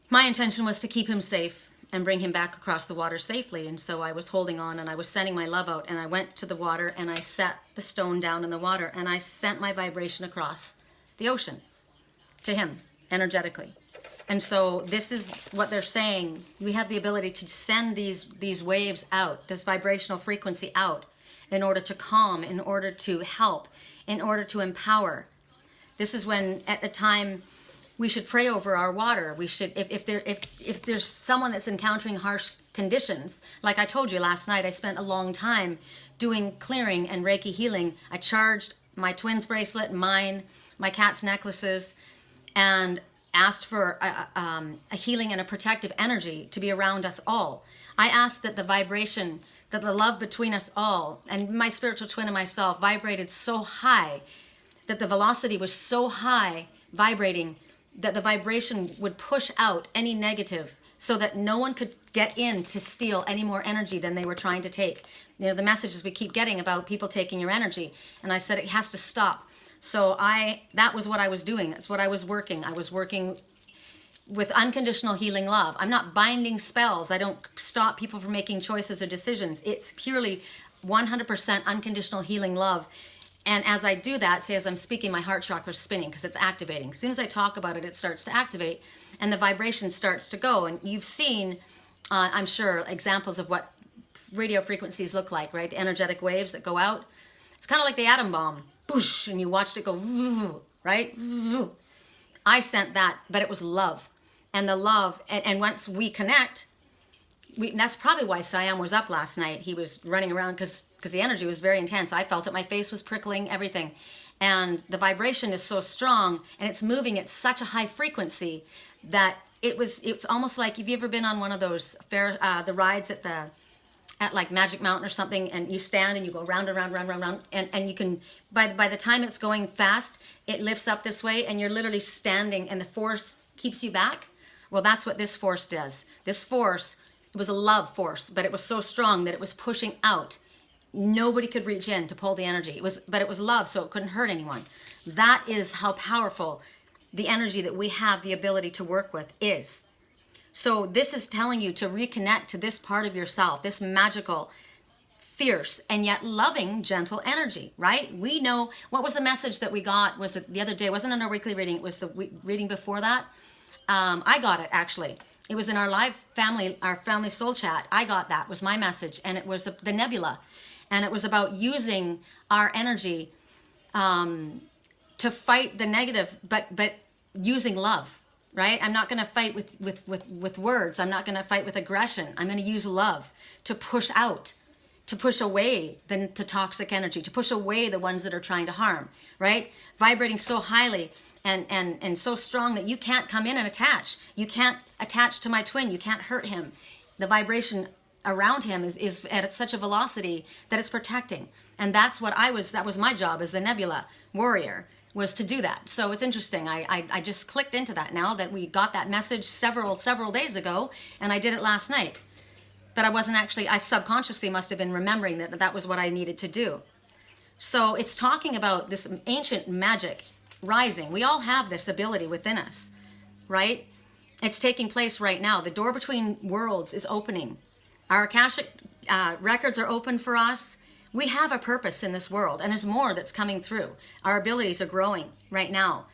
my intention was to keep him safe and bring him back across the water safely. And so I was holding on, and I was sending my love out, and I went to the water, and I set the stone down in the water, and I sent my vibration across the ocean to him energetically. And so this is what they're saying. We have the ability to send these waves out, this vibrational frequency out, in order to calm, in order to help, in order to empower. This is when, at the time, we should pray over our water. We should, if there's someone that's encountering harsh conditions, like I told you last night, I spent a long time doing clearing and Reiki healing. I charged my twins bracelet, mine, my cat's necklaces, and asked for a healing and a protective energy to be around us all. I asked that the vibration, that the love between us all, and my spiritual twin and myself, vibrated so high, that the velocity was so high, vibrating, that the vibration would push out any negative, so that no one could get in to steal any more energy than they were trying to take. You know, the messages we keep getting about people taking your energy. And I said, it has to stop. So that was what I was doing. That's what I was working. I was working with unconditional healing love. I'm not binding spells. I don't stop people from making choices or decisions. It's purely 100% unconditional healing love. And as I do that, say as I'm speaking, my heart chakra is spinning because it's activating. As soon as I talk about it, it starts to activate and the vibration starts to go. And you've seen, I'm sure, examples of what radio frequencies look like, right? The energetic waves that go out. It's kind of like the atom bomb. Boosh, and you watched it go, right? I sent that, but it was love. And the love, and once we connect, that's probably why Siam was up last night. He was running around because the energy was very intense. I felt it. My face was prickling, everything. And the vibration is so strong, and it's moving at such a high frequency that it's almost like, have you ever been on one of those the rides at like Magic Mountain or something, and you stand and you go round and round, round, round, round, and you can, by the time it's going fast, it lifts up this way, and you're literally standing, and the force keeps you back. Well, that's what this force does. This force, it was a love force, but it was so strong that it was pushing out. Nobody could reach in to pull the energy. But it was love, so it couldn't hurt anyone. That is how powerful the energy that we have the ability to work with is. So this is telling you to reconnect to this part of yourself, this magical, fierce, and yet loving, gentle energy, right? We know, what was the message that we got, was the other day, it wasn't in our weekly reading, it was the reading before that. I got it, actually. It was in our live our family soul chat. I got that, was my message, and it was the nebula. And it was about using our energy to fight the negative, but using love. Right? I'm not going to fight with words. I'm not going to fight with aggression. I'm going to use love to push out, to push away the toxic energy, to push away the ones that are trying to harm, right? Vibrating so highly and so strong that you can't come in and attach. You can't attach to my twin. You can't hurt him. The vibration around him is at such a velocity that it's protecting. And that's what that was my job as the nebula warrior, was to do that. So it's interesting. I just clicked into that now that we got that message several days ago, and I did it last night. But I wasn't actually, I subconsciously must have been remembering that was what I needed to do. So it's talking about this ancient magic rising. We all have this ability within us, right? It's taking place right now. The door between worlds is opening. Our Akashic records are open for us. We have a purpose in this world, and there's more that's coming through. Our abilities are growing right now.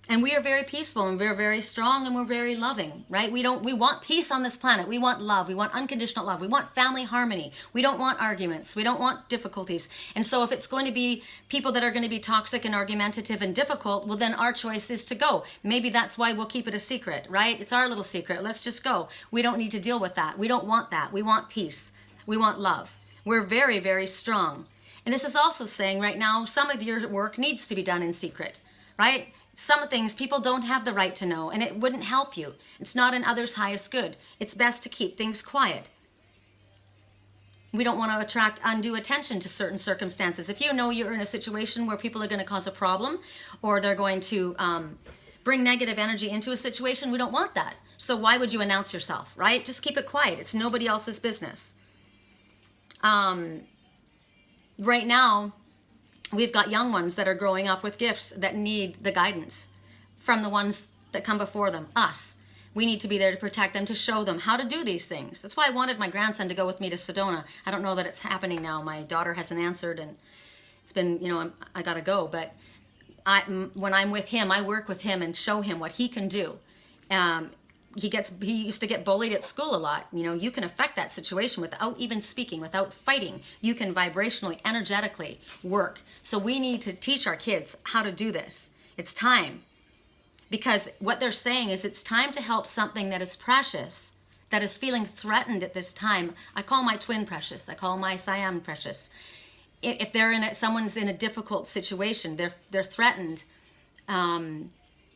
And we are very peaceful, and we're very strong, and we're very loving, right? We want peace on this planet. We want love. We want unconditional love. We want family harmony. We don't want arguments. We don't want difficulties. And so if it's going to be people that are going to be toxic and argumentative and difficult, well, then our choice is to go. Maybe that's why we'll keep it a secret, right? It's our little secret. Let's just go. We don't need to deal with that. We don't want that. We want peace. We want love. We're very, very strong. And this is also saying right now, some of your work needs to be done in secret, right? Some things people don't have the right to know, and it wouldn't help you. It's not in others' highest good. It's best to keep things quiet. We don't want to attract undue attention to certain circumstances. If you know you're in a situation where people are going to cause a problem, or they're going to bring negative energy into a situation, we don't want that. So why would you announce yourself, right? Just keep it quiet. It's nobody else's business. Right now, we've got young ones that are growing up with gifts that need the guidance from the ones that come before them, us. We need to be there to protect them, to show them how to do these things. That's why I wanted my grandson to go with me to Sedona. I don't know that it's happening now. My daughter hasn't answered, and it's been, you know, I gotta go. But when I'm with him, I work with him and show him what he can do. He used to get bullied at school a lot. You know, you can affect that situation without even speaking, without fighting. You can vibrationally, energetically work. So we need to teach our kids how to do this. It's time. Because what they're saying is it's time to help something that is precious, that is feeling threatened at this time. I call my twin precious. I call my Siam precious. If they're in someone's in a difficult situation, they're threatened.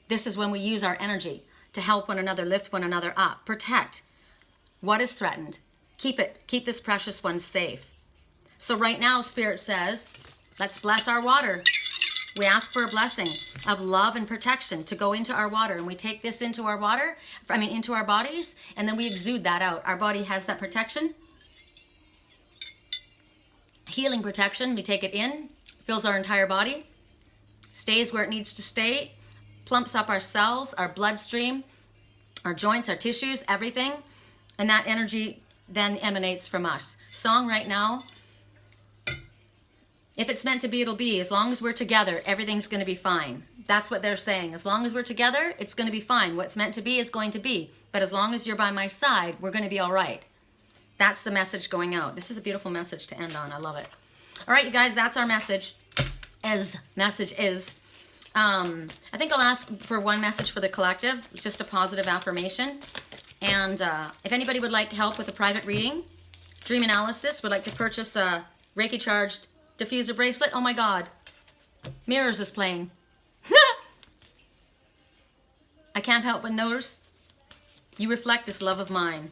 This is when we use our energy to help one another, lift one another up, protect what is threatened. Keep this precious one safe. So right now, Spirit says, let's bless our water. We ask for a blessing of love and protection to go into our water, and we take this into our water, into our bodies, and then we exude that out. Our body has that protection, healing protection. We take it in, fills our entire body, stays where it needs to stay, plumps up our cells, our bloodstream, our joints, our tissues, everything, and that energy then emanates from us. Song right now. If it's meant to be, it'll be. As long as we're together, everything's going to be fine. That's what they're saying. As long as we're together, it's going to be fine. What's meant to be is going to be. But as long as you're by my side, we're going to be all right. That's the message going out. This is a beautiful message to end on. I love it. All right, you guys, that's our message. Message is. I think I'll ask for one message for the collective, just a positive affirmation. And if anybody would like help with a private reading, dream analysis, would like to purchase a Reiki charged diffuser bracelet. Oh my God. Mirrors is playing. I can't help but notice you reflect this love of mine.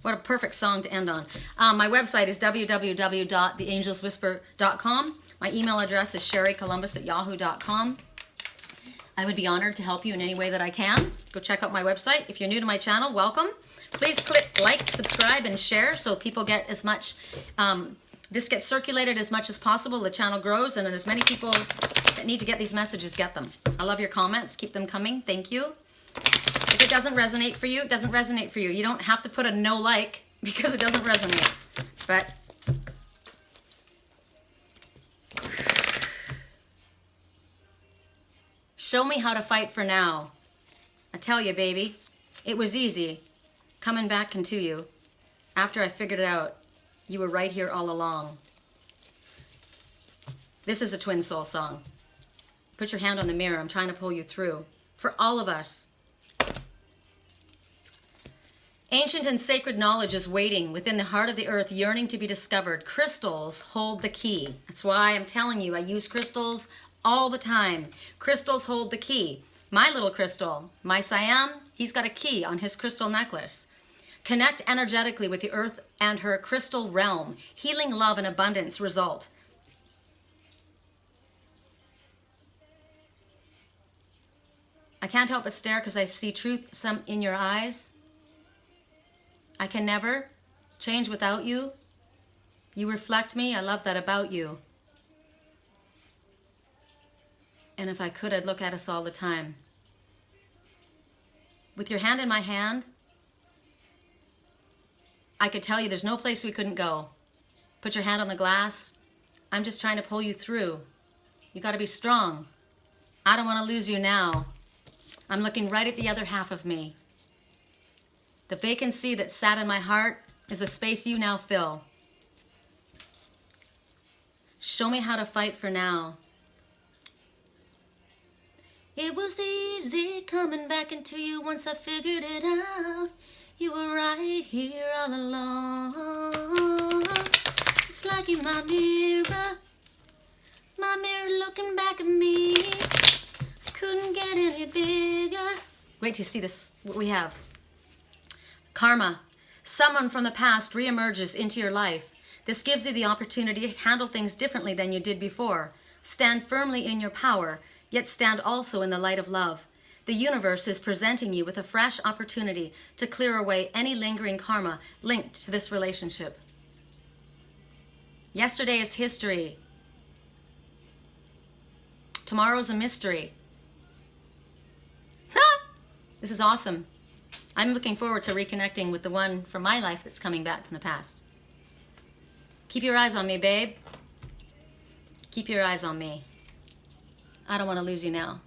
What a perfect song to end on. My website is www.theangelswhisper.com. My email address is sherrycolumbus@yahoo.com. I would be honored to help you in any way that I can. Go check out my website. If you're new to my channel, welcome. Please click like, subscribe, and share so people get as much this gets circulated as much as possible. The channel grows, and as many people that need to get these messages get them. I love your comments. Keep them coming. Thank you. If it doesn't resonate for you, it doesn't resonate for you. You don't have to put a no like because it doesn't resonate. But show me how to fight for now. I tell you, baby, it was easy coming back into you after I figured it out. You were right here all along. This is a twin soul song. Put your hand on the mirror. I'm trying to pull you through. For all of us. Ancient and sacred knowledge is waiting within the heart of the earth, yearning to be discovered. Crystals hold the key. That's why I'm telling you, I use crystals all the time. Crystals hold the key. My little crystal, my Siam, he's got a key on his crystal necklace. Connect energetically with the earth and her crystal realm. Healing, love, and abundance result. I can't help but stare because I see truth in your eyes. I can never change without you. You reflect me. I love that about you. And if I could, I'd look at us all the time. With your hand in my hand, I could tell you there's no place we couldn't go. Put your hand on the glass. I'm just trying to pull you through. You got to be strong. I don't want to lose you now. I'm looking right at the other half of me. The vacancy that sat in my heart is a space you now fill. Show me how to fight for now. It was easy coming back into you once I figured it out. You were right here all along. It's like you're my mirror looking back at me. Couldn't get any bigger. Wait till you see this, what we have. Karma. Someone from the past reemerges into your life. This gives you the opportunity to handle things differently than you did before. Stand firmly in your power, yet stand also in the light of love. The universe is presenting you with a fresh opportunity to clear away any lingering karma linked to this relationship. Yesterday is history. Tomorrow's a mystery. This is awesome. I'm looking forward to reconnecting with the one from my life that's coming back from the past. Keep your eyes on me, babe. Keep your eyes on me. I don't want to lose you now.